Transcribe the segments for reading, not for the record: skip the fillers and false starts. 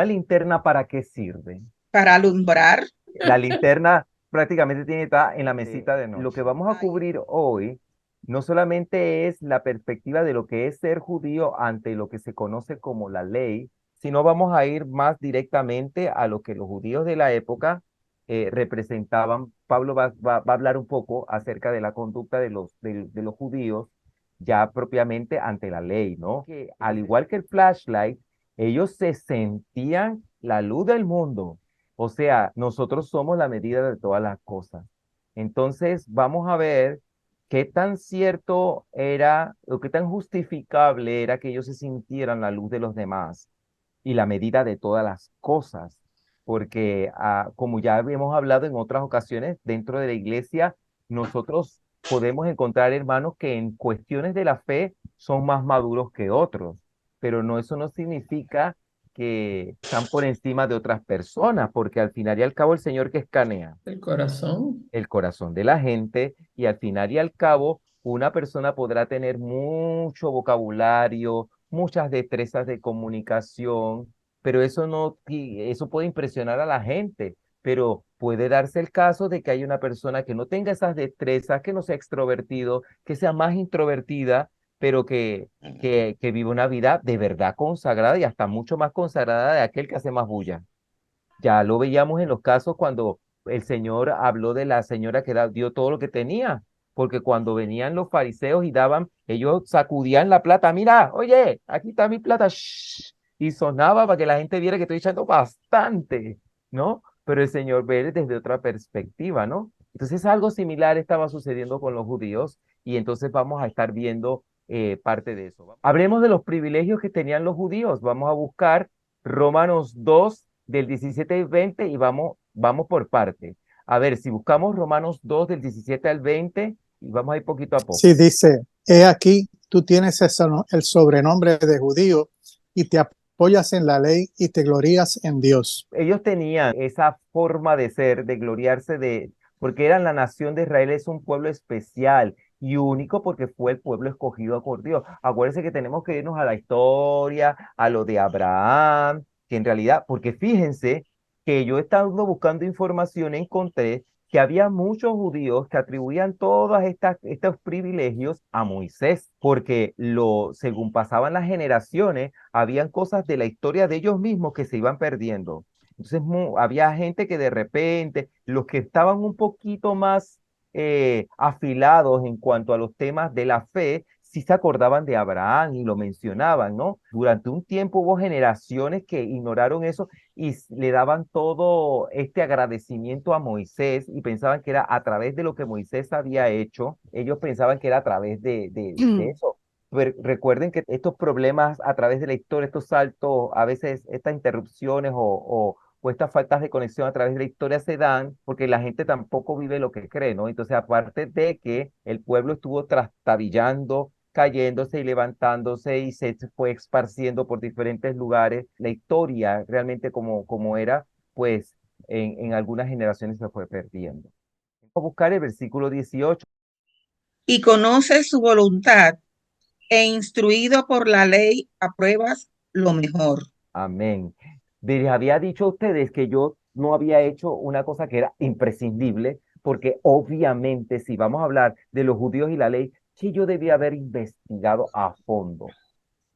linterna para qué sirve? para alumbrar. La linterna prácticamente tiene que estar en la mesita de noche. Lo que vamos a cubrir hoy no solamente es la perspectiva de lo que es ser judío ante lo que se conoce como la ley, sino vamos a ir más directamente a lo que los judíos de la época representaban. Pablo va a hablar un poco acerca de la conducta de los judíos ya propiamente ante la ley, ¿no? Que al igual que el flashlight, ellos se sentían la luz del mundo. O sea, nosotros somos la medida de todas las cosas. Entonces, vamos a ver qué tan cierto era o qué tan justificable era que ellos se sintieran la luz de los demás y la medida de todas las cosas. Porque, como ya habíamos hablado en otras ocasiones, dentro de la iglesia, nosotros podemos encontrar hermanos que en cuestiones de la fe son más maduros que otros, pero no, eso no significa que están por encima de otras personas, porque al final y al cabo el Señor que escanea El corazón. el corazón de la gente y al final y al cabo una persona podrá tener mucho vocabulario, muchas destrezas de comunicación, pero eso no, eso puede impresionar a la gente, pero puede darse el caso de que hay una persona que no tenga esas destrezas, que no sea extrovertido, que sea más introvertida, pero que vive una vida de verdad consagrada y hasta mucho más consagrada de aquel que hace más bulla. Ya lo veíamos en los casos cuando el Señor habló de la señora que dio todo lo que tenía, porque cuando venían los fariseos y daban, ellos sacudían la plata, mira, oye, aquí está mi plata, shh, y sonaba para que la gente viera que estoy echando bastante, ¿no? Pero el Señor ve desde otra perspectiva, ¿no? Entonces algo similar estaba sucediendo con los judíos y entonces vamos a estar viendo parte de eso. Hablemos de los privilegios que tenían los judíos. Vamos a buscar Romanos 2 del 17 al 20 y vamos por parte. A ver, si buscamos Romanos 2 del 17 al 20 y vamos a ir poquito a Sí, poco. dice, he aquí, tú tienes el sobrenombre de judío y te apoyas en la ley y te glorías en Dios. Ellos tenían esa forma de ser, de gloriarse de, porque eran la nación de Israel, es un pueblo especial y único porque fue el pueblo escogido por Dios. Acuérdense que tenemos que irnos a la historia, a lo de Abraham, que en realidad, porque fíjense que yo estando buscando información encontré que había muchos judíos que atribuían todos estos privilegios a Moisés, porque según pasaban las generaciones, habían cosas de la historia de ellos mismos que se iban perdiendo. Entonces había gente que de repente, los que estaban un poquito más afilados en cuanto a los temas de la fe, sí se acordaban de Abraham y lo mencionaban, ¿no? Durante un tiempo hubo generaciones que ignoraron eso y le daban todo este agradecimiento a Moisés y pensaban que era a través de lo que Moisés había hecho, ellos pensaban que era a través de eso. Recuerden que estos problemas a través de la historia, estos saltos, a veces estas interrupciones o estas faltas de conexión a través de la historia se dan porque la gente tampoco vive lo que cree, ¿no? Entonces, aparte de que el pueblo estuvo trastabillando, cayéndose y levantándose y se fue esparciendo por diferentes lugares, la historia realmente como era, pues en algunas generaciones se fue perdiendo. Vamos a buscar el versículo 18. Y conoces su voluntad, e instruido por la ley, apruebas lo mejor. Amén. Les había dicho a ustedes que yo no había hecho una cosa que era imprescindible, porque obviamente si vamos a hablar de los judíos y la ley, sí yo debía haber investigado a fondo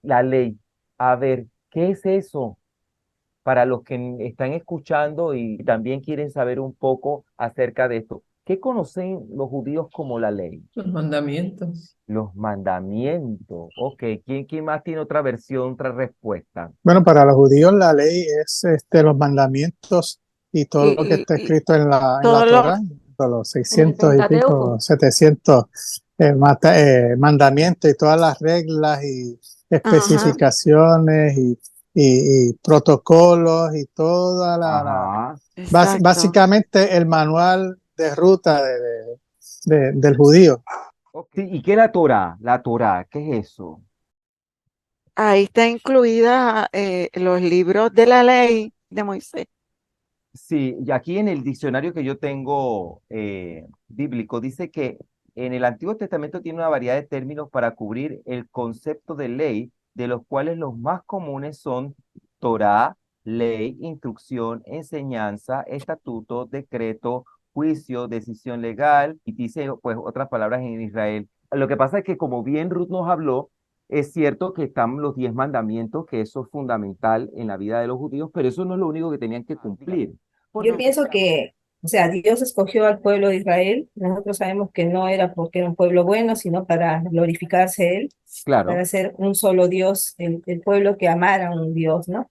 la ley. A ver, ¿qué es eso? Para los que están escuchando y también quieren saber un poco acerca de esto. ¿Qué conocen los judíos como la ley? Los mandamientos. Los mandamientos. Ok, ¿quién más tiene otra versión, otra respuesta? Bueno, para los judíos la ley es los mandamientos y todo lo que Y, está y escrito en la todos Torá, los en el 600 y pico, Pentateuco. 700 mandamientos y todas las reglas y Ajá, especificaciones y protocolos y toda Ajá. exacto. básicamente el manual de ruta del judío. Ok, ¿y qué es la Torá? La Torá, ¿qué es eso? Ahí está incluida los libros de la ley de Moisés. Sí, y aquí en el diccionario que yo tengo bíblico dice que en el Antiguo Testamento tiene una variedad de términos para cubrir el concepto de ley, de los cuales los más comunes son Torá, ley, instrucción, enseñanza, estatuto, decreto, juicio, decisión legal, y dice pues otras palabras en Israel. Lo que pasa es que como bien Ruth nos habló, es cierto que están los 10 mandamientos, que eso es fundamental en la vida de los judíos, pero eso no es lo único que tenían que cumplir. Yo pienso que, o sea, Dios escogió al pueblo de Israel. Nosotros sabemos que no era porque era un pueblo bueno, sino para glorificarse Él, Claro, para ser un solo Dios, el pueblo que amara a un Dios, ¿no?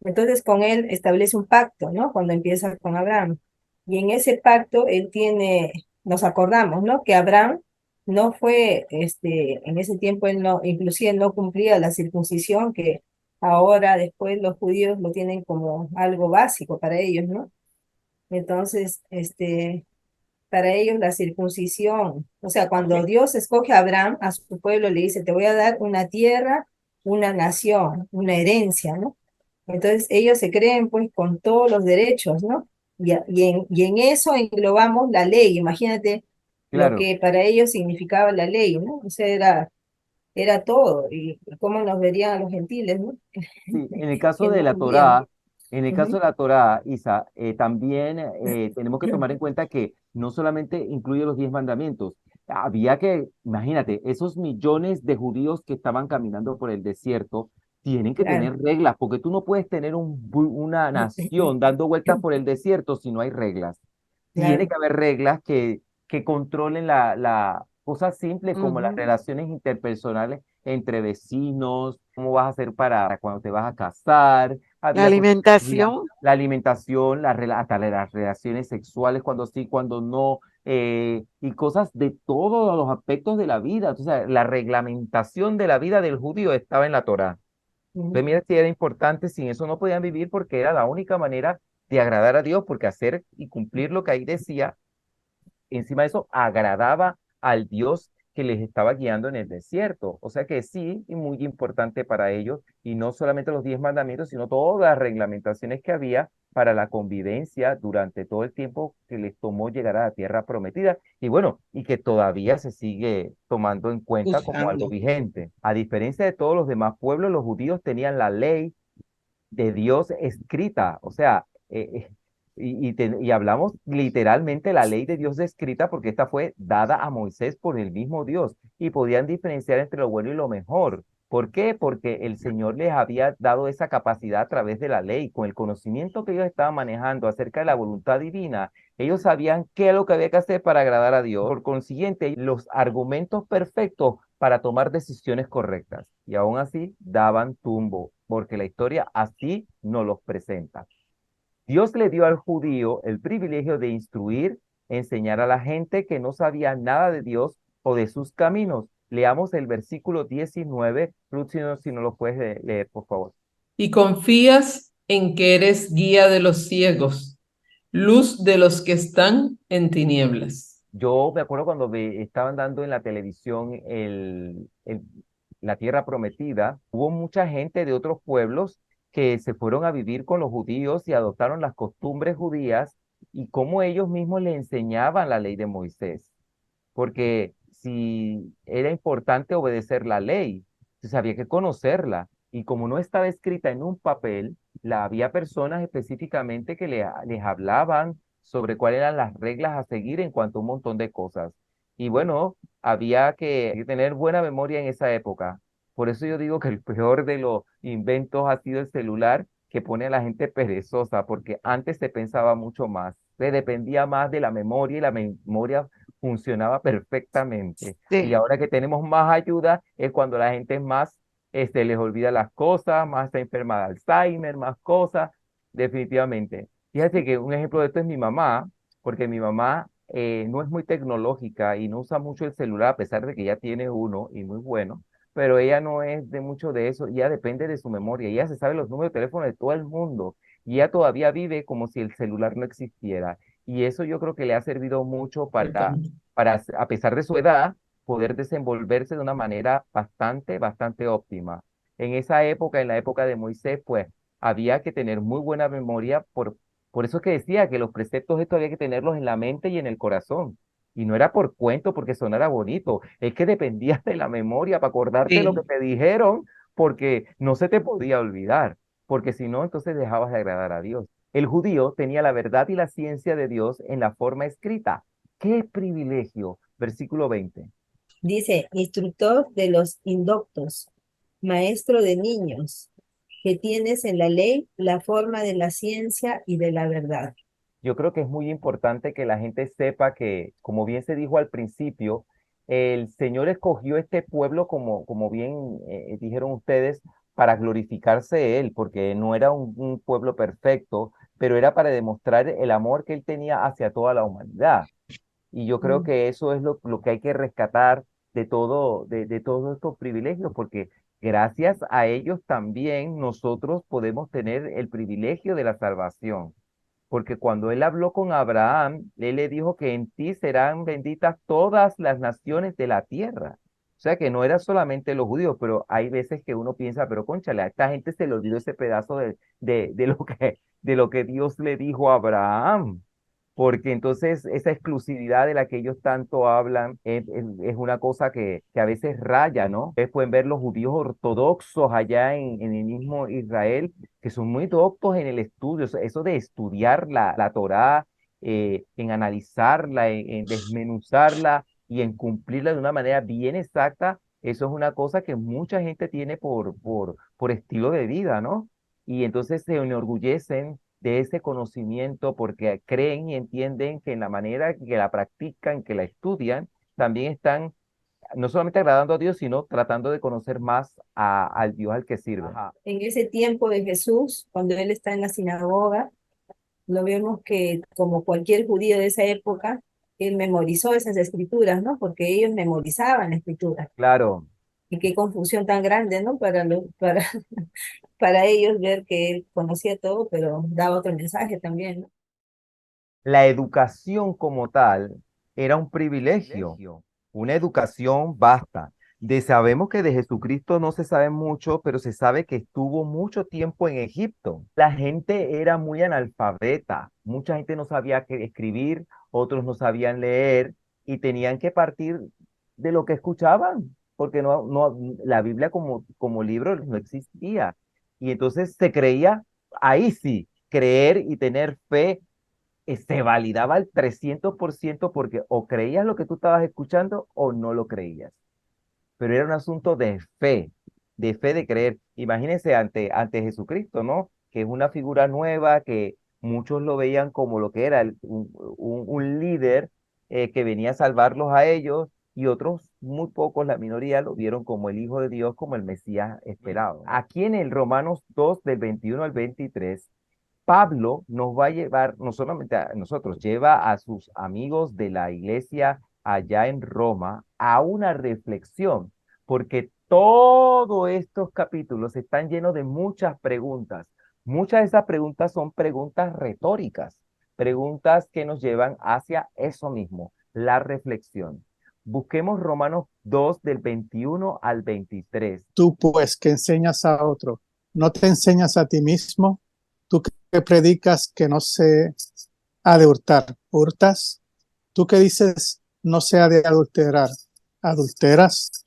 Entonces con Él establece un pacto, ¿no? Cuando empieza con Abraham. Y en ese pacto Él tiene, nos acordamos, ¿no? Que Abraham no fue, en ese tiempo Él no, inclusive él no cumplía la circuncisión que ahora después los judíos lo tienen como algo básico para ellos, ¿no? Entonces, para ellos la circuncisión, o sea, cuando Dios escoge a Abraham, a su pueblo le dice, te voy a dar una tierra, una nación, una herencia, ¿no? Entonces ellos se creen pues con todos los derechos, ¿no? Y en eso englobamos la ley, imagínate lo claro. que para ellos significaba la ley, ¿no? O sea, era todo, y cómo nos verían a los gentiles, ¿no? Sí, en el caso Que de no la cumplían. Torá, en el caso Ujú. de la Torá, Isa, también tenemos que tomar en cuenta que no solamente incluye los 10 mandamientos, había que, imagínate, esos millones de judíos que estaban caminando por el desierto tienen que Claro. tener reglas, porque tú no puedes tener una nación dando vueltas por el desierto si no hay reglas. Tiene Claro. que haber reglas que controlen la cosas simples como las Ujú. relaciones interpersonales entre vecinos, cómo vas a hacer para cuando te vas a casar, La había cosas, alimentación, la alimentación, hasta las relaciones sexuales, cuando sí, cuando no, y cosas de todos los aspectos de la vida. O sea, la reglamentación de la vida del judío estaba en la Torá. Entonces, Ujú. mira si era importante, sin eso no podían vivir porque era la única manera de agradar a Dios, porque hacer y cumplir lo que ahí decía encima de eso agradaba al Dios que les estaba guiando en el desierto. O sea que sí, y muy importante para ellos, y no solamente los 10 mandamientos, sino todas las reglamentaciones que había para la convivencia durante todo el tiempo que les tomó llegar a la tierra prometida. Y bueno, y que todavía se sigue tomando en cuenta como algo Usando. vigente. A diferencia de todos los demás pueblos, los judíos tenían la ley de Dios escrita, o sea, y hablamos literalmente la ley de Dios escrita porque esta fue dada a Moisés por el mismo Dios y podían diferenciar entre lo bueno y lo mejor. ¿Por qué? Porque el Señor les había dado esa capacidad a través de la ley, con el conocimiento que ellos estaban manejando acerca de la voluntad divina. Ellos sabían qué es lo que había que hacer para agradar a Dios. Por consiguiente, los argumentos perfectos para tomar decisiones correctas. Y aún así daban tumbo, porque la historia así nos los presenta. Dios le dio al judío el privilegio de instruir, enseñar a la gente que no sabía nada de Dios o de sus caminos. Leamos el versículo 19. Ruth, si no lo puedes leer, por favor. Y confías en que eres guía de los ciegos, luz de los que están en tinieblas. Yo me acuerdo cuando estaban dando en la televisión la tierra prometida, hubo mucha gente de otros pueblos que se fueron a vivir con los judíos y adoptaron las costumbres judías y cómo ellos mismos le enseñaban la ley de Moisés. Porque si era importante obedecer la ley, entonces había que conocerla. Y como no estaba escrita en un papel, había personas específicamente que les hablaban sobre cuáles eran las reglas a seguir en cuanto a un montón de cosas. Y bueno, había que tener buena memoria en esa época. Por eso yo digo que el peor de los inventos ha sido el celular, que pone a la gente perezosa, porque antes se pensaba mucho más, se dependía más de la memoria y la memoria funcionaba perfectamente. Y sí. ahora que tenemos más ayuda es cuando la gente es más, les olvida las cosas, más está enferma de Alzheimer, más cosas, definitivamente. Fíjate que un ejemplo de esto es mi mamá, porque mi mamá no es muy tecnológica y no usa mucho el celular, a pesar de que ya tiene uno y muy bueno, pero ella no es de mucho de eso, ella depende de su memoria, ella se sabe los números de teléfono de todo el mundo y ella todavía vive como si el celular no existiera. Y eso yo creo que le ha servido mucho Ciertamente. a pesar de su edad, poder desenvolverse de una manera bastante óptima. En esa época, en la época de Moisés, pues había que tener muy buena memoria, por eso es que decía que los preceptos estos había que tenerlos en la mente y en el corazón. Y no era por cuento, porque sonara bonito, es que dependía de la memoria para acordarte lo que Sí, te dijeron, porque no se te podía olvidar. porque si no, entonces dejabas de agradar a Dios. El judío tenía la verdad y la ciencia de Dios en la forma escrita. ¡Qué privilegio! Versículo 20. Dice, instructor de los indoctos, maestro de niños, que tienes en la ley la forma de la ciencia y de la verdad. Yo creo que es muy importante que la gente sepa que, como bien se dijo al principio, el Señor escogió este pueblo, como bien dijeron ustedes, para glorificarse Él, porque no era un pueblo perfecto, pero era para demostrar el amor que Él tenía hacia toda la humanidad. Y yo creo Mm. que eso es lo que hay que rescatar de todos estos privilegios, porque gracias a ellos también nosotros podemos tener el privilegio de la salvación. Porque cuando él habló con Abraham, él le dijo que en ti serán benditas todas las naciones de la tierra. O sea que no era solamente los judíos, pero hay veces que uno piensa, pero cónchale, a esta gente se le olvidó ese pedazo de lo que Dios le dijo a Abraham. Porque entonces esa exclusividad de la que ellos tanto hablan es una cosa que a veces raya, ¿no? Ustedes pueden ver los judíos ortodoxos allá en el mismo Israel, que son muy doctos en el estudio, eso de estudiar la Torá, en analizarla, en desmenuzarla y en cumplirla de una manera bien exacta, eso es una cosa que mucha gente tiene por estilo de vida, ¿no? Y entonces se enorgullecen de ese conocimiento porque creen y entienden que en la manera que la practican, que la estudian, también están no solamente agradando a Dios, sino tratando de conocer más al Dios al que sirven. Ajá. En ese tiempo de Jesús, cuando él está en la sinagoga, lo vemos que como cualquier judío de esa época, él memorizó esas escrituras, ¿no? Porque ellos memorizaban la escritura. Claro, Y qué confusión tan grande, ¿no? Para ellos ver que él conocía todo, pero daba otro mensaje también, ¿no? la educación como tal era un privilegio, una educación vasta. Sabemos que de Jesucristo no se sabe mucho, pero se sabe que estuvo mucho tiempo en Egipto. La gente era muy analfabeta, mucha gente no sabía escribir, otros no sabían leer y tenían que partir de lo que escuchaban, porque la Biblia como libro no existía. Y entonces se creía, ahí sí, creer y tener fe se validaba al 300% porque o creías lo que tú estabas escuchando o no lo creías. Pero era un asunto de fe de creer. Imagínense ante Jesucristo, ¿no? Que es una figura nueva, que muchos lo veían como lo que era un líder que venía a salvarlos a ellos y otros, muy pocos, la minoría, lo vieron como el Hijo de Dios, como el Mesías esperado. Aquí en el Romanos 2 del 21 al 23 Pablo nos va a llevar, no solamente a nosotros, lleva a sus amigos de la iglesia allá en Roma a una reflexión, porque todos estos capítulos están llenos de muchas preguntas. Muchas de esas preguntas son preguntas retóricas, preguntas que nos llevan hacia eso mismo, la reflexión. Busquemos Romanos 2 del 21 al 23. Tú pues que enseñas a otro, ¿no te enseñas a ti mismo? Tú que predicas que no se ha de hurtar, ¿hurtas? Tú que dices no se ha de adulterar, ¿adulteras?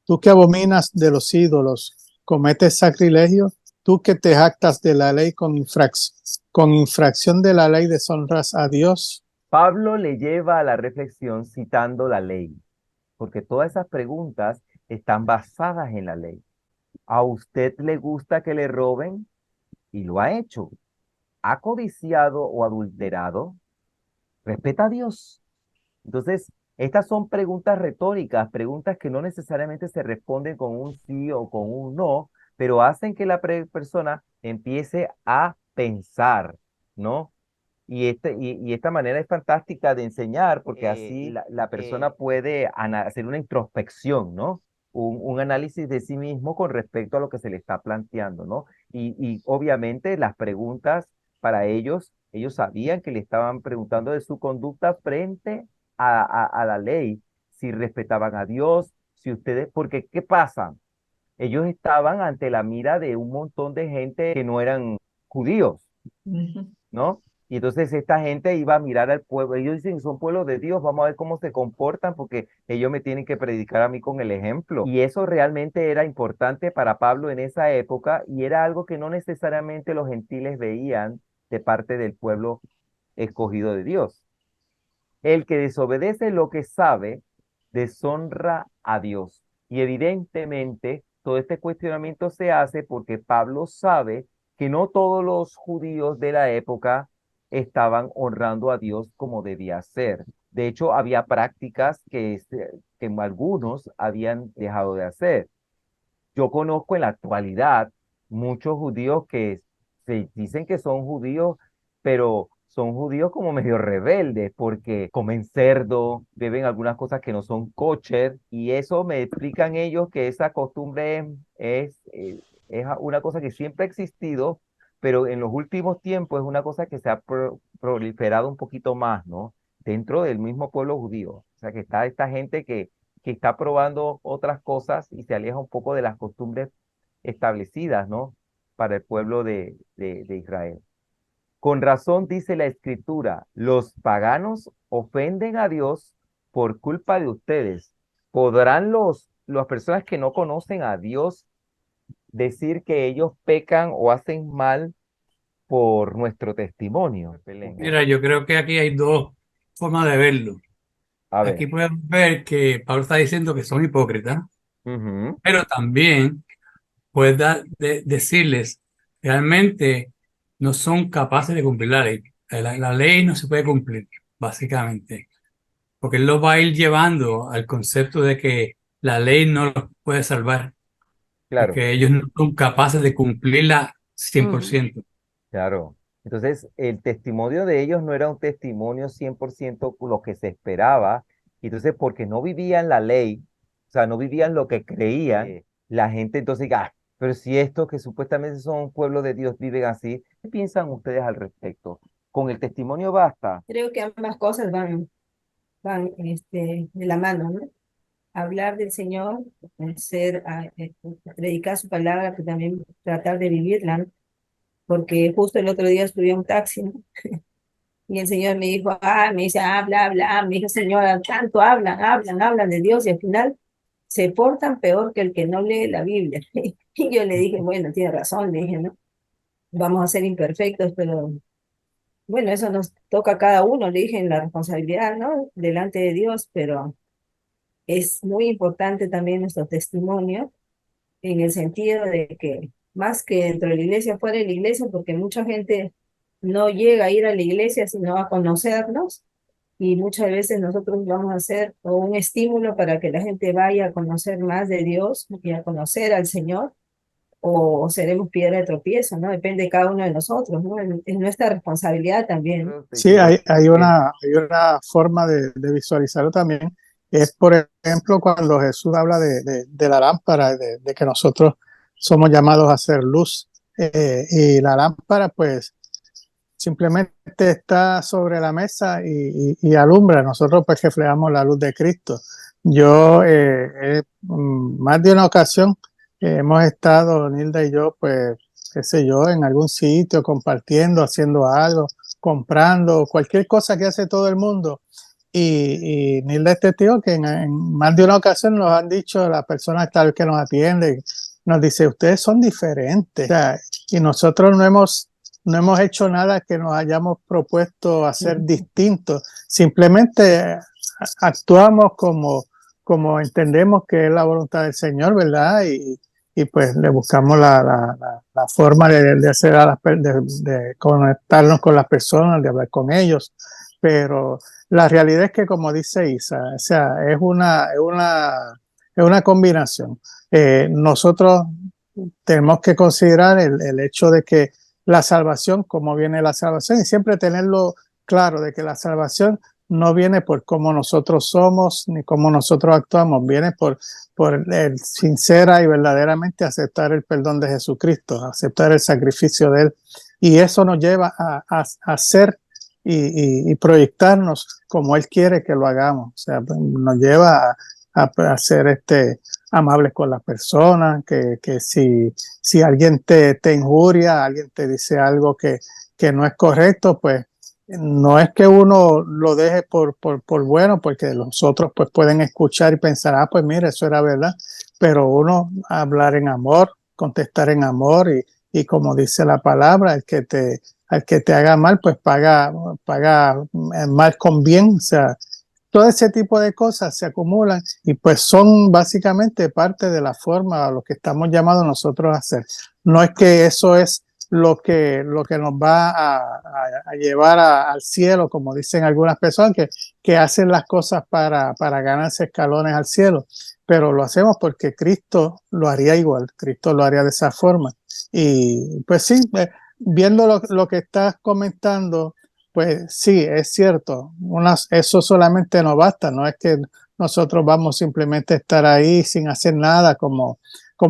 Tú que abominas de los ídolos, ¿cometes sacrilegio? Tú que te jactas de la ley con infracción de la ley deshonras a Dios. Pablo le lleva a la reflexión citando la ley, porque todas esas preguntas están basadas en la ley. ¿A usted le gusta que le roben? Y lo ha hecho. ¿Ha codiciado o adulterado? ¿Respeta a Dios? Entonces, estas son preguntas retóricas, preguntas que no necesariamente se responden con un sí o con un no, pero hacen que la persona empiece a pensar, ¿no? Y esta manera es fantástica de enseñar porque así la persona puede hacer una introspección, ¿no? Un análisis de sí mismo con respecto a lo que se le está planteando, ¿no? Y obviamente las preguntas para ellos sabían que le estaban preguntando de su conducta frente a la ley, si respetaban a Dios, si ustedes, porque ¿qué pasa? Ellos estaban ante la mira de un montón de gente que no eran judíos, Ujú. ¿no? Y entonces esta gente iba a mirar al pueblo. Ellos dicen, son pueblos de Dios, vamos a ver cómo se comportan porque ellos me tienen que predicar a mí con el ejemplo. Y eso realmente era importante para Pablo en esa época y era algo que no necesariamente los gentiles veían de parte del pueblo escogido de Dios. El que desobedece lo que sabe, deshonra a Dios. Y evidentemente todo este cuestionamiento se hace porque Pablo sabe que no todos los judíos de la época estaban honrando a Dios como debía ser. De hecho, había prácticas que algunos habían dejado de hacer. Yo conozco en la actualidad muchos judíos que se dicen que son judíos, pero son judíos como medio rebeldes porque comen cerdo, beben algunas cosas que no son kosher y eso me explican ellos que esa costumbre es una cosa que siempre ha existido, pero en los últimos tiempos es una cosa que se ha proliferado un poquito más, ¿no? Dentro del mismo pueblo judío. O sea, que está esta gente que está probando otras cosas y se aleja un poco de las costumbres establecidas, ¿no? Para el pueblo de Israel. Con razón dice la escritura, los paganos ofenden a Dios por culpa de ustedes. ¿Podrán las personas que no conocen a Dios decir que ellos pecan o hacen mal por nuestro testimonio? Mira, yo creo que aquí hay dos formas de verlo. A Aquí ver. podemos ver que Pablo está diciendo que son hipócritas, Ujú. pero también puede decirles, realmente no son capaces de cumplir la ley. La ley no se puede cumplir, básicamente, porque él los va a ir llevando al concepto de que la ley no los puede salvar, Claro. porque ellos no son capaces de cumplirla Ujú. 100%. Claro. Entonces, el testimonio de ellos no era un testimonio 100% lo que se esperaba. Y entonces, porque no vivían la ley, o sea, no vivían lo que creían, la gente entonces diga, "Ah, pero si estos que supuestamente son pueblo de Dios viven así, ¿qué piensan ustedes al respecto? ¿Con el testimonio basta? Creo que ambas cosas van de la mano, ¿no? Hablar del Señor, predicar su palabra, pero también tratar de vivirla, ¿no? Porque justo el otro día subí a un taxi, ¿no? Y el Señor me dijo, me dice, habla, habla, me dijo, Señora, tanto hablan de Dios y al final se portan peor que el que no lee la Biblia. Y yo le dije, bueno, tiene razón, le dije, ¿no? Vamos a ser imperfectos, pero bueno, eso nos toca a cada uno, le dije, en la responsabilidad, ¿no? Delante de Dios, pero es muy importante también nuestro testimonio en el sentido de que más que dentro de la iglesia, fuera de la iglesia, porque mucha gente no llega a ir a la iglesia, sino a conocernos, y muchas veces nosotros vamos a hacer un estímulo para que la gente vaya a conocer más de Dios y a conocer al Señor, o seremos piedra de tropiezo, ¿no? Depende de cada uno de nosotros, ¿no? Es nuestra responsabilidad también. Sí, hay una forma de visualizarlo también. Es, por ejemplo, cuando Jesús habla de la lámpara, de que nosotros somos llamados a hacer luz. Y la lámpara, pues, simplemente está sobre la mesa y alumbra. Nosotros, pues, reflejamos la luz de Cristo. Yo, más de una ocasión, hemos estado, Nilda y yo, pues, qué sé yo, en algún sitio compartiendo, haciendo algo, comprando, cualquier cosa que hace todo el mundo. Y Nilda es testigo que en más de una ocasión nos han dicho las personas tal vez que nos atienden, nos dice, ustedes son diferentes. O sea, y nosotros no hemos hecho nada que nos hayamos propuesto hacer distinto. Simplemente actuamos como entendemos que es la voluntad del Señor, ¿verdad? Y pues le buscamos la forma de hacer de conectarnos con las personas, de hablar con ellos. Pero la realidad es que, como dice Isa, o sea, es una combinación. Nosotros tenemos que considerar el hecho de que la salvación, cómo viene la salvación, y siempre tenerlo claro de que la salvación no viene por cómo nosotros somos ni cómo nosotros actuamos, viene por el sincera y verdaderamente aceptar el perdón de Jesucristo, aceptar el sacrificio de Él. Y eso nos lleva a ser y proyectarnos como Él quiere que lo hagamos. O sea, nos lleva a ser amables con las personas, que si alguien te injuria, alguien te dice algo que no es correcto, pues no es que uno lo deje por bueno, porque los otros pues pueden escuchar y pensar, pues mira, eso era verdad, pero uno hablar en amor, contestar en amor y como dice la palabra, al que te haga mal, pues paga mal con bien, o sea, todo ese tipo de cosas se acumulan y pues son básicamente parte de la forma a lo que estamos llamados nosotros a hacer. No es que eso es lo que nos va a llevar al cielo, como dicen algunas personas que hacen las cosas para ganarse escalones al cielo, pero lo hacemos porque Cristo lo haría igual, Cristo lo haría de esa forma. Y pues sí, viendo lo que estás comentando, pues sí, es cierto, eso solamente no basta, no es que nosotros vamos simplemente a estar ahí sin hacer nada como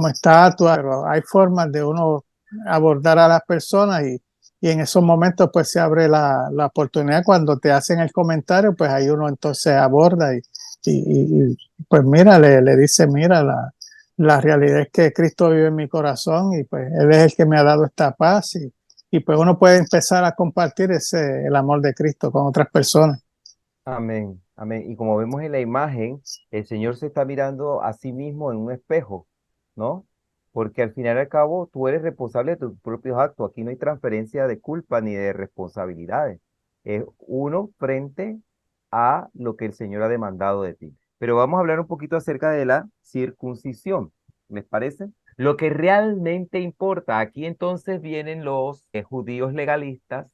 estatua, pero hay formas de uno abordar a las personas y en esos momentos pues se abre la oportunidad cuando te hacen el comentario, pues ahí uno entonces aborda y pues mira, le dice, mira, la realidad es que Cristo vive en mi corazón y pues Él es el que me ha dado esta paz y pues uno puede empezar a compartir el amor de Cristo con otras personas. Amén, amén. Y como vemos en la imagen, el Señor se está mirando a sí mismo en un espejo, ¿no? Porque al final y al cabo tú eres responsable de tus propios actos. Aquí no hay transferencia de culpa ni de responsabilidades. Es uno frente a lo que el Señor ha demandado de ti. Pero vamos a hablar un poquito acerca de la circuncisión. ¿Les parece? Lo que realmente importa, aquí entonces vienen los judíos legalistas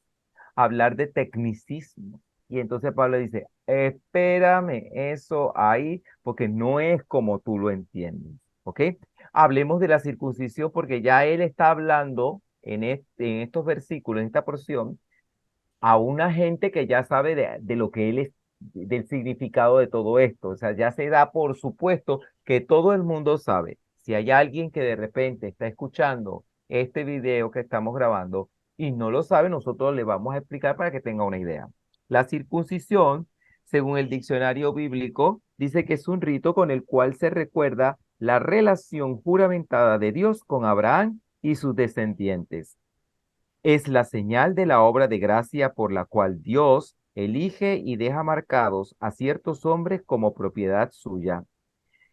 a hablar de tecnicismo. Y entonces Pablo dice, espérame eso ahí, porque no es como tú lo entiendes, ¿ok? Hablemos de la circuncisión, porque ya él está hablando en estos versículos, en esta porción, a una gente que ya sabe de lo que él es, del significado de todo esto. O sea, ya se da por supuesto que todo el mundo sabe. Si hay alguien que de repente está escuchando este video que estamos grabando y no lo sabe, nosotros le vamos a explicar para que tenga una idea. La circuncisión, según el diccionario bíblico, dice que es un rito con el cual se recuerda la relación juramentada de Dios con Abraham y sus descendientes. Es la señal de la obra de gracia por la cual Dios elige y deja marcados a ciertos hombres como propiedad suya.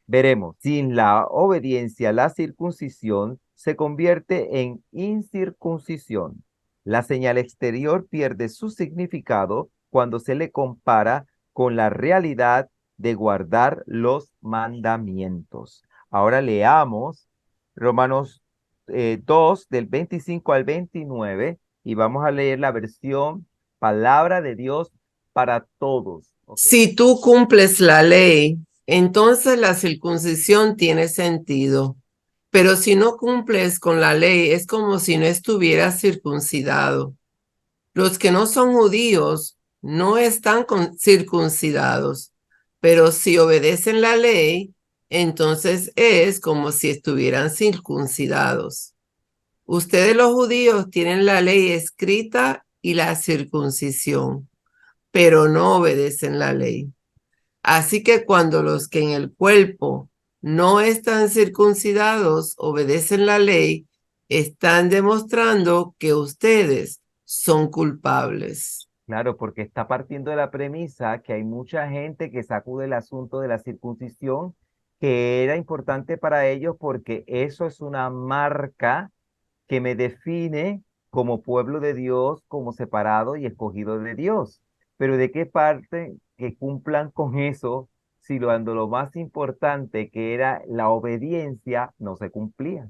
Veremos, sin la obediencia, la circuncisión se convierte en incircuncisión. La señal exterior pierde su significado cuando se le compara con la realidad de guardar los mandamientos. Ahora leamos Romanos 2 del 25 al 29 y vamos a leer la versión Palabra de Dios para todos. ¿Ok? Si tú cumples la ley, entonces la circuncisión tiene sentido. Pero si no cumples con la ley, es como si no estuvieras circuncidado. Los que no son judíos no están circuncidados, pero si obedecen la ley, entonces es como si estuvieran circuncidados. Ustedes los judíos tienen la ley escrita y la circuncisión, pero no obedecen la ley. Así que cuando los que en el cuerpo no están circuncidados obedecen la ley, están demostrando que ustedes son culpables. Claro, porque está partiendo de la premisa que hay mucha gente que sacude el asunto de la circuncisión, que era importante para ellos porque eso es una marca que me define como pueblo de Dios, como separado y escogido de Dios. Pero ¿de qué parte que cumplan con eso si cuando lo más importante que era la obediencia no se cumplía?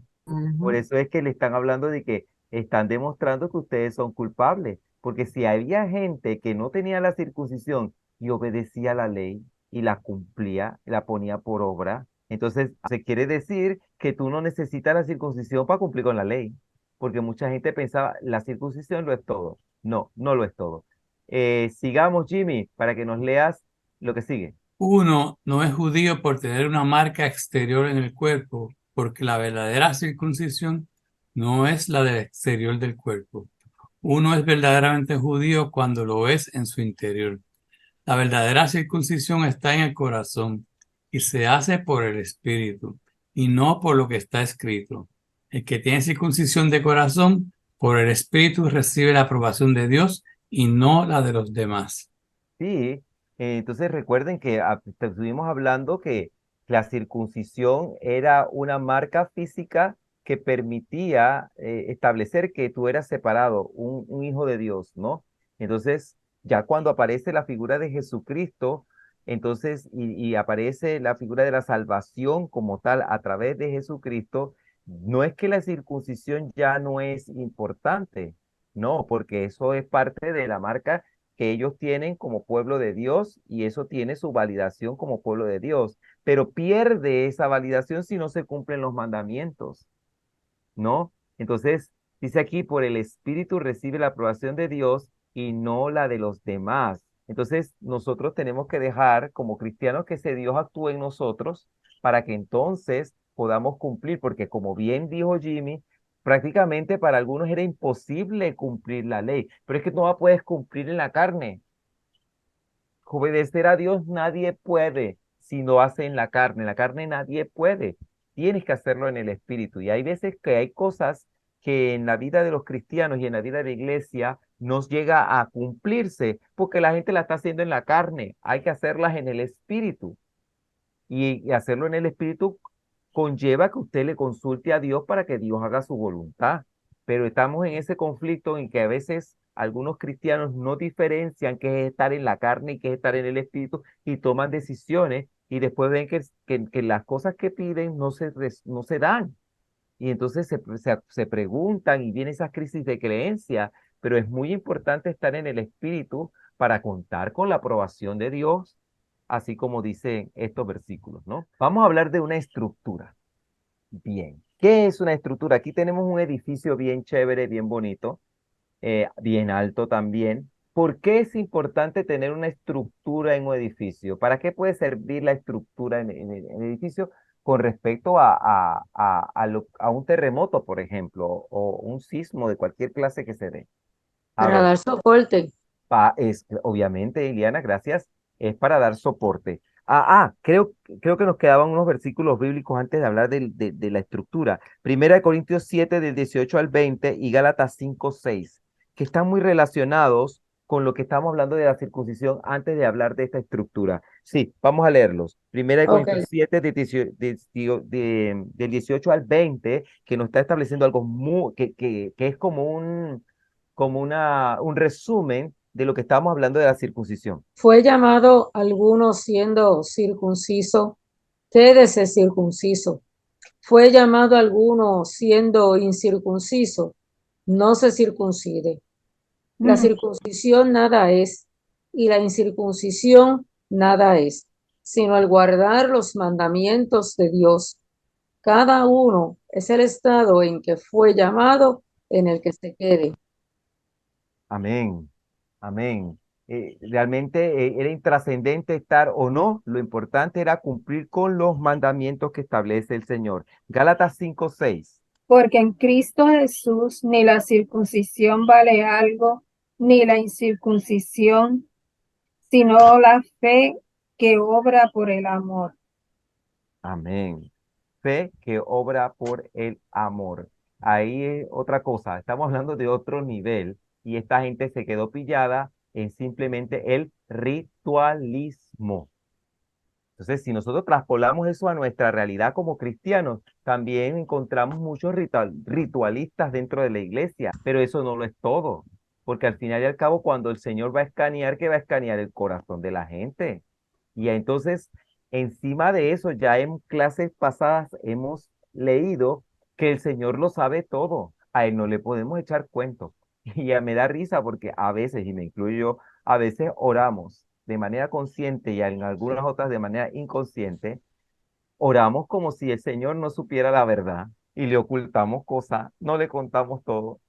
Por eso es que le están hablando de que están demostrando que ustedes son culpables, porque si había gente que no tenía la circuncisión y obedecía la ley y la cumplía, la ponía por obra, entonces se quiere decir que tú no necesitas la circuncisión para cumplir con la ley, porque mucha gente pensaba, la circuncisión lo es todo. No, no lo es todo. Sigamos, Jimmy, para que nos leas lo que sigue. Uno no es judío por tener una marca exterior en el cuerpo, porque la verdadera circuncisión no es la del exterior del cuerpo. Uno es verdaderamente judío cuando lo es en su interior. La verdadera circuncisión está en el corazón y se hace por el Espíritu y no por lo que está escrito. El que tiene circuncisión de corazón por el Espíritu recibe la aprobación de Dios y no la de los demás. Sí, entonces recuerden que estuvimos hablando que la circuncisión era una marca física que permitía establecer que tú eras separado, un hijo de Dios, ¿no? Entonces, ya cuando aparece la figura de Jesucristo, entonces, y aparece la figura de la salvación como tal a través de Jesucristo, no es que la circuncisión ya no es importante, no, porque eso es parte de la marca que ellos tienen como pueblo de Dios y eso tiene su validación como pueblo de Dios, pero pierde esa validación si no se cumplen los mandamientos, ¿no? Entonces, dice aquí, por el Espíritu recibe la aprobación de Dios y no la de los demás. Entonces, nosotros tenemos que dejar como cristianos que ese Dios actúe en nosotros para que entonces podamos cumplir, porque como bien dijo Jimmy, prácticamente para algunos era imposible cumplir la ley, pero es que no la puedes cumplir en la carne. Obedecer a Dios nadie puede si no hace en la carne. En la carne nadie puede. Tienes que hacerlo en el espíritu. Y hay veces que hay cosas que en la vida de los cristianos y en la vida de la iglesia nos llega a cumplirse porque la gente la está haciendo en la carne. Hay que hacerlas en el espíritu. Y hacerlo en el Espíritu conlleva que usted le consulte a Dios para que Dios haga su voluntad. Pero estamos en ese conflicto en que a veces algunos cristianos no diferencian qué es estar en la carne y qué es estar en el Espíritu y toman decisiones y después ven que las cosas que piden no se dan. Y entonces se preguntan y vienen esas crisis de creencia, pero es muy importante estar en el Espíritu para contar con la aprobación de Dios, así como dicen estos versículos, ¿no? Vamos a hablar de una estructura. Bien, ¿qué es una estructura? Aquí tenemos un edificio bien chévere, bien bonito, bien alto también. ¿Por qué es importante tener una estructura en un edificio? ¿Para qué puede servir la estructura en el edificio con respecto a un terremoto, por ejemplo, o un sismo de cualquier clase que se dé? A Para ver, dar soporte. obviamente, Iliana, gracias, es para dar soporte. Creo que nos quedaban unos versículos bíblicos antes de hablar de la estructura. Primera de Corintios 7, del 18 al 20 y Gálatas 5, 6, que están muy relacionados con lo que estamos hablando de la circuncisión antes de hablar de esta estructura. Sí, vamos a leerlos. Primera de Ok. Corintios 7, del 18 al 20, que nos está estableciendo algo que es como un resumen de lo que estábamos hablando de la circuncisión. Fue llamado alguno siendo circunciso, quédese circunciso. Fue llamado alguno siendo incircunciso, no se circuncide. La circuncisión nada es, y la incircuncisión nada es, sino el guardar los mandamientos de Dios. Cada uno es el estado en que fue llamado, en el que se quede. Amén, amén. Realmente era intrascendente estar o no, lo importante era cumplir con los mandamientos que establece el Señor. Gálatas 5:6. Porque en Cristo Jesús ni la circuncisión vale algo, ni la incircuncisión, sino la fe que obra por el amor. Amén. Fe que obra por el amor. Ahí es otra cosa, estamos hablando de otro nivel y esta gente se quedó pillada en simplemente el ritualismo. Entonces, si nosotros traspolamos eso a nuestra realidad como cristianos, también encontramos muchos ritualistas dentro de la iglesia, pero eso no lo es todo, porque al final y al cabo, cuando el Señor va a escanear, ¿qué va a escanear? El corazón de la gente. Y entonces, encima de eso, ya en clases pasadas hemos leído que el Señor lo sabe todo, a Él no le podemos echar cuentos. Y ya me da risa porque a veces, y me incluyo yo, a veces oramos de manera consciente y en algunas otras de manera inconsciente, oramos como si el Señor no supiera la verdad y le ocultamos cosas, no le contamos todo.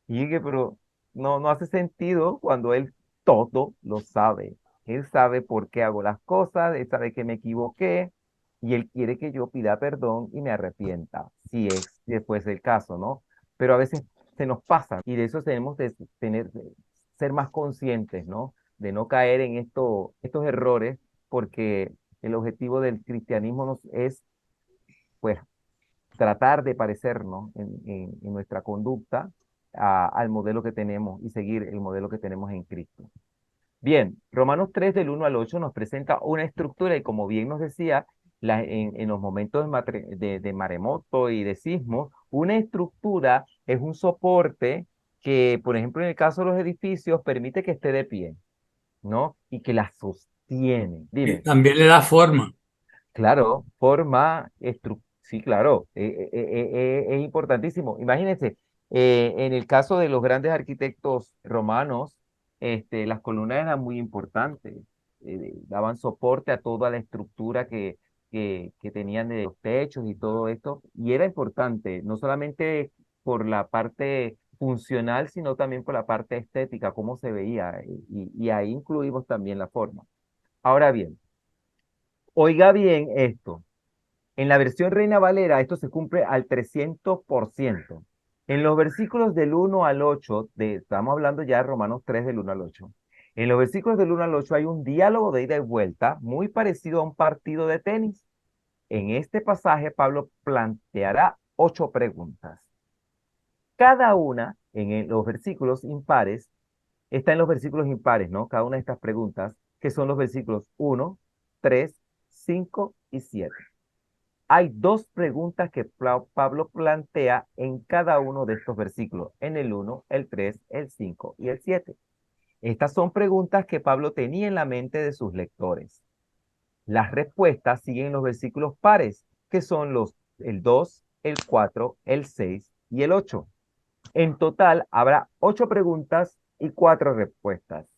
Y dije, pero no hace sentido cuando Él todo lo sabe. Él sabe por qué hago las cosas, Él sabe que me equivoqué y Él quiere que yo pida perdón y me arrepienta, si fuese el caso, ¿no? Pero a veces se nos pasa y de eso tenemos que ser más conscientes, ¿no? De no caer en estos errores porque el objetivo del cristianismo es, pues, tratar de parecernos en nuestra conducta al modelo que tenemos y seguir el modelo que tenemos en Cristo. Bien, Romanos 3 del 1 al 8 nos presenta una estructura y como bien nos decía, en los momentos de maremoto y de sismo, una estructura es un soporte que, por ejemplo, en el caso de los edificios, permite que esté de pie, ¿no? Y que la sostiene. Y Dime. también le da forma. Claro, sí, claro, es importantísimo. Imagínense, en el caso de los grandes arquitectos romanos, las columnas eran muy importantes, daban soporte a toda la estructura que tenían de los techos y todo esto, y era importante, no solamente por la parte funcional, sino también por la parte estética, cómo se veía, y ahí incluimos también la forma. Ahora bien, oiga bien esto. En la versión Reina Valera, esto se cumple al 300%. En los versículos del 1 al 8, estamos hablando ya de Romanos 3 del 1 al 8. En los versículos del 1 al 8 hay un diálogo de ida y vuelta muy parecido a un partido de tenis. En este pasaje, Pablo planteará 8 preguntas. Cada una los versículos impares está en los versículos impares, ¿no? Cada una de estas preguntas, que son los versículos 1, 3, 5 y 7. Hay 2 preguntas que Pablo plantea en cada uno de estos versículos, en el 1, el 3, el 5 y el 7. Estas son preguntas que Pablo tenía en la mente de sus lectores. Las respuestas siguen los versículos pares, que son el 2, el 4, el 6 y el 8. En total habrá 8 preguntas y 4 respuestas.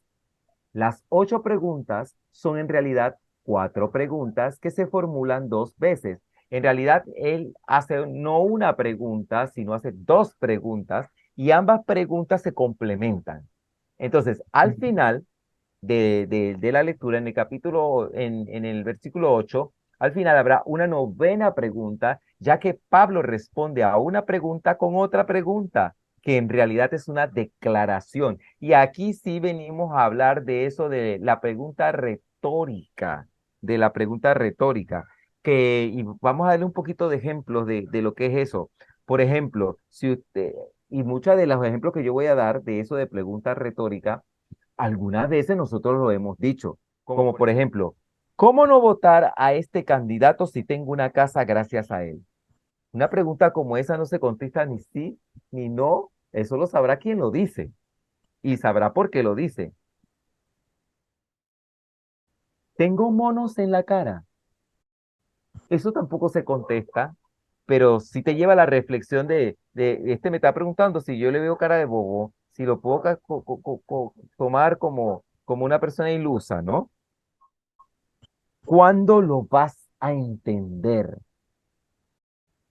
Las 8 preguntas son en realidad 4 preguntas que se formulan 2 veces. En realidad, él hace no una pregunta, sino hace 2 preguntas y ambas preguntas se complementan. Entonces, al final de la lectura, en el capítulo, en el versículo 8, al final habrá una novena pregunta, ya que Pablo responde a una pregunta con otra pregunta, que en realidad es una declaración. Y aquí sí venimos a hablar de eso, de la pregunta retórica, y vamos a darle un poquito de ejemplos de lo que es eso. Por ejemplo, si usted, y muchos de los ejemplos que yo voy a dar de eso de pregunta retórica, algunas veces nosotros lo hemos dicho, como por ejemplo, ¿cómo no votar a este candidato si tengo una casa gracias a él? Una pregunta como esa no se contesta ni sí ni no, eso lo sabrá quien lo dice y sabrá por qué lo dice. ¿Tengo monos en la cara? Eso tampoco se contesta, pero sí te lleva a la reflexión me está preguntando si yo le veo cara de bobo, si lo puedo tomar como una persona ilusa, ¿no? ¿Cuándo lo vas a entender?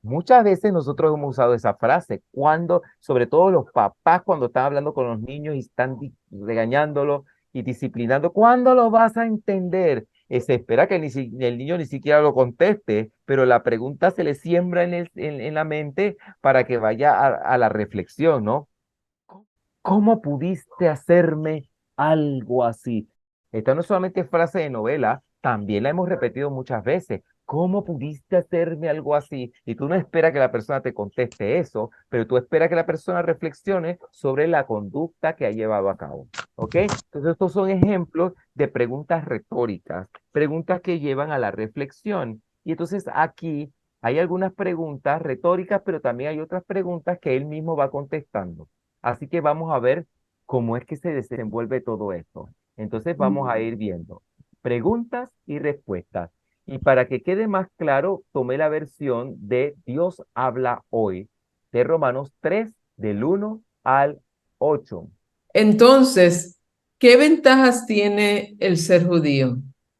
Muchas veces nosotros hemos usado esa frase, cuando, sobre todo los papás cuando están hablando con los niños y están regañándolos y disciplinando, ¿cuándo lo vas a entender? Se espera que el niño ni siquiera lo conteste, pero la pregunta se le siembra en la mente para que vaya a la reflexión, ¿no? ¿Cómo pudiste hacerme algo así? Esta no es solamente frase de novela, también la hemos repetido muchas veces. ¿Cómo pudiste hacerme algo así? Y tú no esperas que la persona te conteste eso, pero tú esperas que la persona reflexione sobre la conducta que ha llevado a cabo. ¿Ok? Entonces, estos son ejemplos de preguntas retóricas, preguntas que llevan a la reflexión. Y entonces aquí hay algunas preguntas retóricas, pero también hay otras preguntas que él mismo va contestando. Así que vamos a ver cómo es que se desenvuelve todo esto. Entonces vamos a ir viendo preguntas y respuestas. Y para que quede más claro, tomé la versión de Dios habla hoy, de Romanos 3, del 1 al 8. Entonces, ¿qué ventajas tiene el ser judío?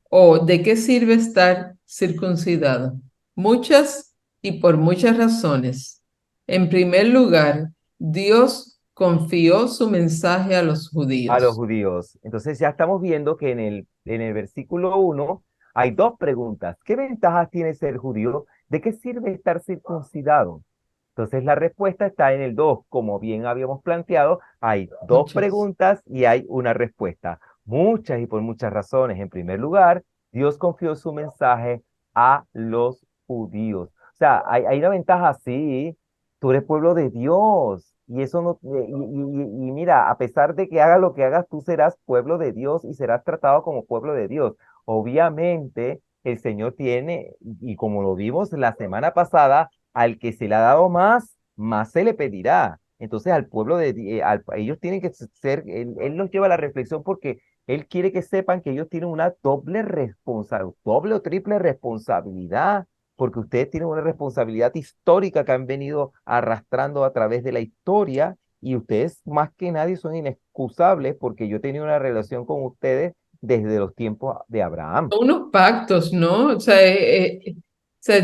¿O de qué sirve estar circuncidado? Muchas y por muchas razones. En primer lugar, Dios confió su mensaje a los A los judíos. judíos. Entonces ya estamos viendo que en el versículo 1 hay 2 preguntas. ¿Qué ventajas tiene ser judío? ¿De qué sirve estar circuncidado? Entonces la respuesta está en el 2. Como bien habíamos planteado, hay 2 Muchas. preguntas y hay una respuesta. Muchas y por muchas razones. En primer lugar, Dios confió su mensaje a los judíos. O sea, hay una ventaja, sí. Tú eres pueblo de Dios. Y eso no, y mira, a pesar de que hagas lo que hagas, tú serás pueblo de Dios y serás tratado como pueblo de Dios. Obviamente, el Señor tiene, y como lo vimos la semana pasada, al que se le ha dado más, más se le pedirá. Entonces, al pueblo ellos tienen que ser, él los lleva a la reflexión porque él quiere que sepan que ellos tienen una doble responsabilidad, doble o triple responsabilidad, porque ustedes tienen una responsabilidad histórica que han venido arrastrando a través de la historia y ustedes más que nadie son inexcusables porque yo he tenido una relación con ustedes desde los tiempos de Abraham. Son unos pactos, ¿no? O sea,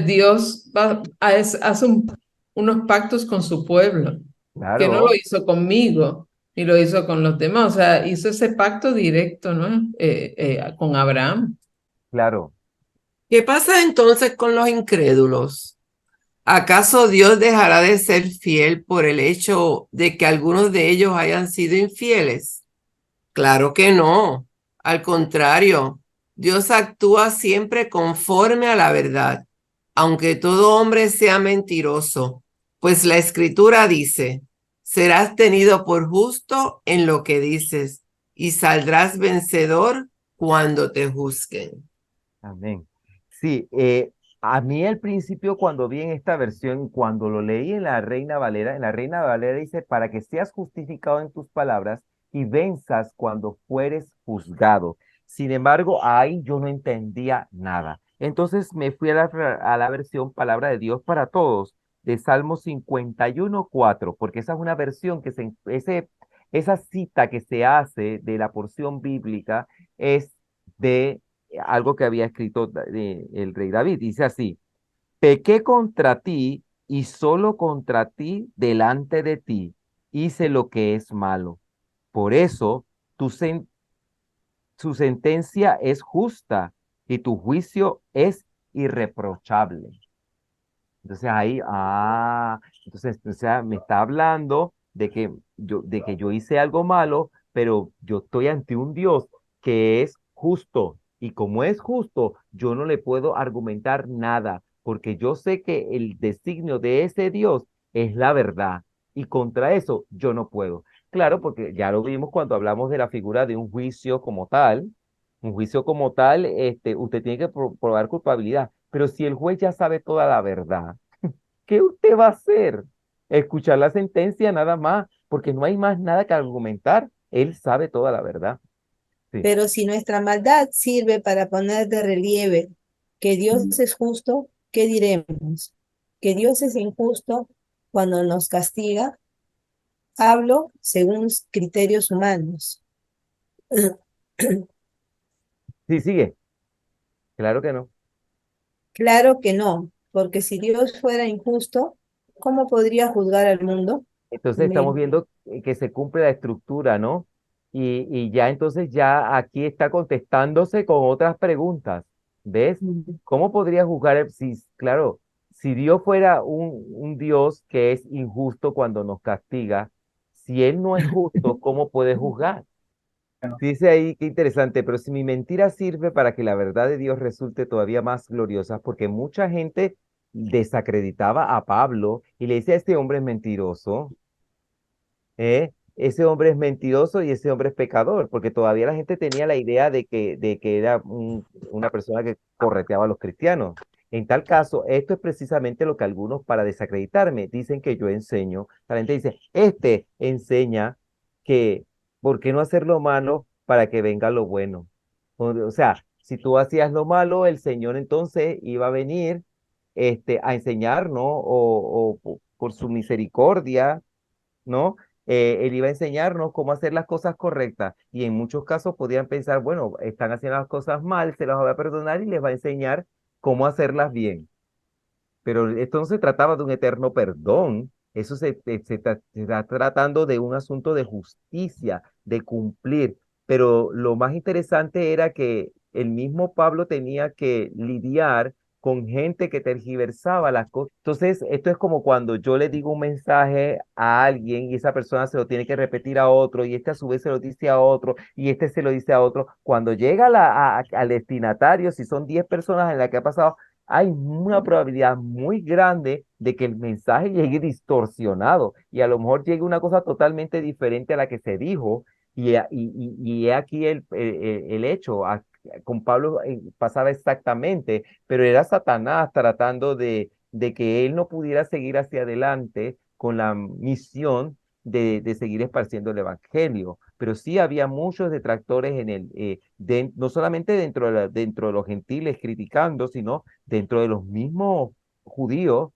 Dios hace unos pactos con su pueblo, que no lo Claro, hizo conmigo, ni lo hizo con los demás. O sea, hizo ese pacto directo, ¿no? Con Abraham. claro. ¿Qué pasa entonces con los incrédulos? ¿Acaso Dios dejará de ser fiel por el hecho de que algunos de ellos hayan sido infieles? Claro que no. Al contrario, Dios actúa siempre conforme a la verdad, aunque todo hombre sea mentiroso, pues la Escritura dice, serás tenido por justo en lo que dices y saldrás vencedor cuando te juzguen. Amén. Sí, a mí al principio cuando vi en esta versión, cuando lo leí en la Reina Valera dice, para que seas justificado en tus palabras y venzas cuando fueres juzgado. Sin embargo, ahí yo no entendía nada. Entonces me fui a la versión Palabra de Dios para Todos, de Salmo 51:4, porque esa es una versión esa cita que se hace de la porción bíblica es de algo que había escrito el rey David. Dice así, pequé contra ti y solo contra ti delante de ti hice lo que es malo. Por eso su sentencia es justa y tu juicio es irreprochable. Entonces ahí, entonces, o sea, me está hablando de que yo hice algo malo, pero yo estoy ante un Dios que es justo. Y como es justo, yo no le puedo argumentar nada, porque yo sé que el designio de ese Dios es la verdad. Y contra eso yo no puedo. Claro, porque ya lo vimos cuando hablamos de la figura de un juicio como tal. Un juicio como tal, usted tiene que probar culpabilidad. Pero si el juez ya sabe toda la verdad, ¿qué usted va a hacer? Escuchar la sentencia nada más, porque no hay más nada que argumentar. Él sabe toda la verdad. Sí. Pero si nuestra maldad sirve para poner de relieve que Dios es justo, ¿qué diremos? ¿Que Dios es injusto cuando nos castiga? Hablo según criterios humanos. Sí, sigue. Claro que no. Claro que no, porque si Dios fuera injusto, ¿cómo podría juzgar al mundo? Entonces estamos Me- viendo que se cumple la estructura, ¿no? Y ya entonces ya aquí está contestándose con otras preguntas. ¿Ves? ¿Cómo podría juzgar si, claro, si Dios fuera un Dios que es injusto cuando nos castiga, si Él no es justo, ¿cómo puede juzgar? Dice ahí, qué interesante, pero si mi mentira sirve para que la verdad de Dios resulte todavía más gloriosa, porque mucha gente desacreditaba a Pablo y le dice a este hombre es mentiroso, ese hombre es mentiroso y ese hombre es pecador, porque todavía la gente tenía la idea de que era una persona que correteaba a los cristianos. En tal caso, esto es precisamente lo que algunos para desacreditarme dicen que yo enseño. La gente dice, este enseña que, ¿por qué no hacer lo malo para que venga lo bueno? O sea, si tú hacías lo malo, el Señor entonces iba a venir a enseñar, ¿no? O por su misericordia, ¿no? Él iba a enseñarnos cómo hacer las cosas correctas y en muchos casos podían pensar, bueno, están haciendo las cosas mal, se las va a perdonar y les va a enseñar cómo hacerlas bien. Pero esto no se trataba de un eterno perdón, eso se está tratando de un asunto de justicia, de cumplir. Pero lo más interesante era que el mismo Pablo tenía que lidiar con gente que tergiversaba las cosas. Entonces, esto es como cuando yo le digo un mensaje a alguien y esa persona se lo tiene que repetir a otro y este a su vez se lo dice a otro y este se lo dice a otro. Cuando llega al destinatario, si son 10 personas en las que ha pasado, hay una probabilidad muy grande de que el mensaje llegue distorsionado y a lo mejor llegue una cosa totalmente diferente a la que se dijo. Y he aquí el hecho. Con Pablo pasaba exactamente, pero era Satanás tratando de que él no pudiera seguir hacia adelante con la misión de seguir esparciendo el evangelio. Pero sí había muchos detractores no solamente dentro de los gentiles criticando, sino dentro de los mismos judíos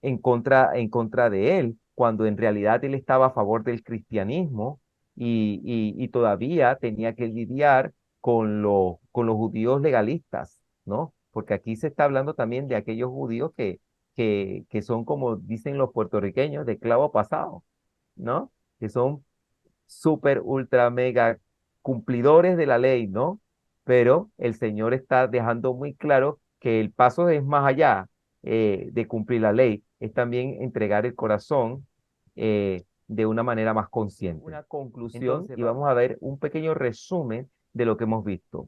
en contra de él, cuando en realidad él estaba a favor del cristianismo y todavía tenía que lidiar con los judíos legalistas, ¿no? Porque aquí se está hablando también de aquellos judíos que son, como dicen los puertorriqueños, de clavo pasado, ¿no? Que son súper, ultra, mega cumplidores de la ley, ¿no? Pero el Señor está dejando muy claro que el paso es más allá de cumplir la ley, es también entregar el corazón de una manera más consciente. Una conclusión, entonces, y vamos a ver un pequeño resumen de lo que hemos visto.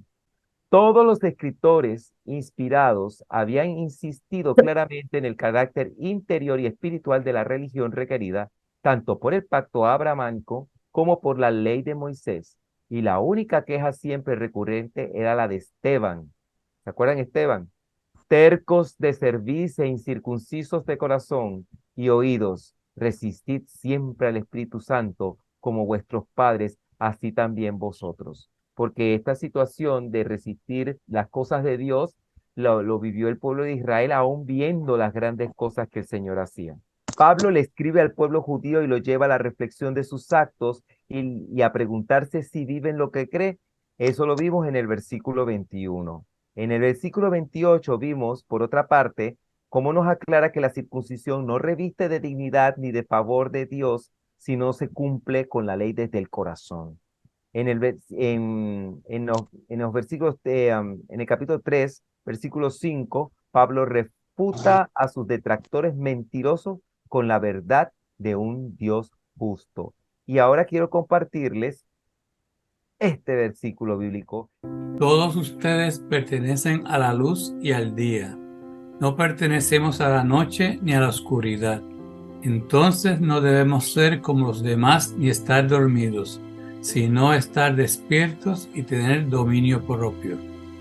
Todos los escritores inspirados habían insistido claramente en el carácter interior y espiritual de la religión requerida, tanto por el pacto abrahámico como por la ley de Moisés. Y la única queja siempre recurrente era la de Esteban. ¿Se acuerdan, Esteban? Tercos de cerviz e incircuncisos de corazón y oídos, resistid siempre al Espíritu Santo, como vuestros padres, así también vosotros. Porque esta situación de resistir las cosas de Dios lo vivió el pueblo de Israel, aún viendo las grandes cosas que el Señor hacía. Pablo le escribe al pueblo judío y lo lleva a la reflexión de sus actos y a preguntarse si viven lo que cree. Eso lo vimos en el versículo 21. En el versículo 28 vimos, por otra parte, cómo nos aclara que la circuncisión no reviste de dignidad ni de favor de Dios, sino se cumple con la ley desde el corazón. En los versículos, en el capítulo 3, versículo 5, Pablo refuta a sus detractores mentirosos con la verdad de un Dios justo. Y ahora quiero compartirles este versículo bíblico. Todos ustedes pertenecen a la luz y al día. No pertenecemos a la noche ni a la oscuridad. Entonces no debemos ser como los demás ni estar dormidos, sino estar despiertos y tener dominio propio.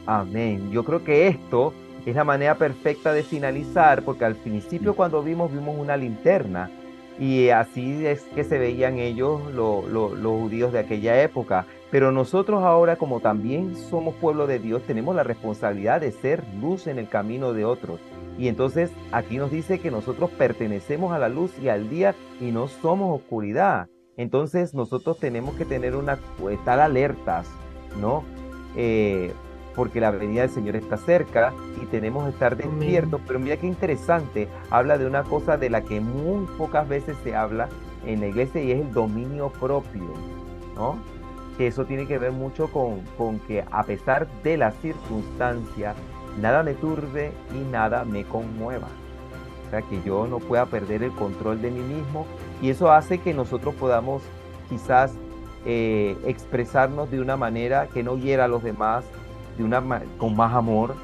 Amén. Yo creo que esto es la manera perfecta de finalizar, porque al principio cuando vimos una linterna y así es que se veían ellos, los judíos de aquella época. Pero nosotros ahora, como también somos pueblo de Dios, tenemos la responsabilidad de ser luz en el camino de otros. Y entonces aquí nos dice que nosotros pertenecemos a la luz y al día y no somos oscuridad. Entonces nosotros tenemos que estar alertas, ¿no? Porque la venida del Señor está cerca y tenemos que estar despiertos. Pero mira qué interesante, habla de una cosa de la que muy pocas veces se habla en la iglesia y es el dominio propio, ¿no? Que eso tiene que ver mucho con que a pesar de las circunstancias, nada me turbe y nada me conmueva. O sea, que yo no pueda perder el control de mí mismo y eso hace que nosotros podamos quizás expresarnos de una manera que no hiera a los demás, con más amor,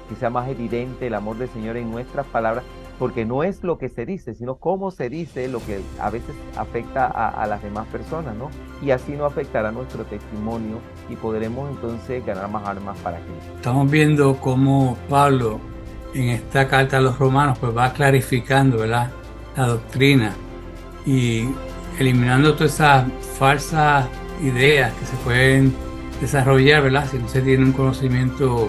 que sea más evidente el amor del Señor en nuestras palabras, porque no es lo que se dice, sino cómo se dice lo que a veces afecta a las demás personas, ¿no? Y así no afectará nuestro testimonio y podremos entonces ganar más armas para Cristo. Estamos viendo cómo Pablo en esta carta a los romanos pues va clarificando, ¿verdad?, la doctrina y eliminando todas esas falsas ideas que se pueden desarrollar, ¿verdad?, si no se tiene un conocimiento,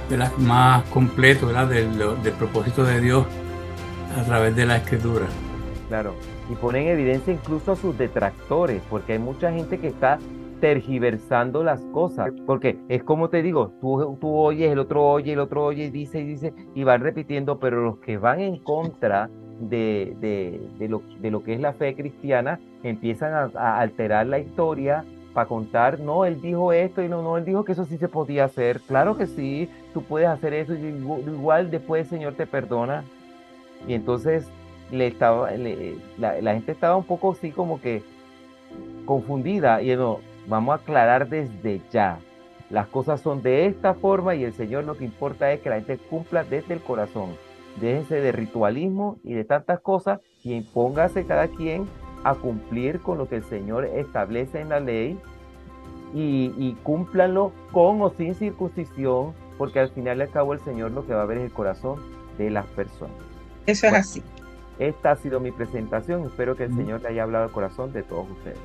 ¿verdad?, más completo, ¿verdad?, del propósito de Dios a través de la Escritura. Claro, y pone en evidencia incluso a sus detractores, porque hay mucha gente que está tergiversando las cosas, porque es como te digo, tú oyes, el otro oye, y dice, y van repitiendo, pero los que van en contra de lo que es la fe cristiana, empiezan a alterar la historia para contar, no, él dijo esto y no, él dijo que eso sí se podía hacer. Claro que sí, tú puedes hacer eso y igual después el Señor te perdona. Y entonces la gente estaba un poco así como que confundida y no, vamos a aclarar desde ya. Las cosas son de esta forma y el Señor lo que importa es que la gente cumpla desde el corazón. Déjense de ritualismo y de tantas cosas y póngase cada quien a cumplir con lo que el Señor establece en la ley y cúmplanlo con o sin circuncisión, porque al final y al cabo el Señor lo que va a ver es el corazón de las personas. Eso es Bueno, así. esta ha sido mi presentación. Espero que el Señor le haya hablado al corazón de todos ustedes.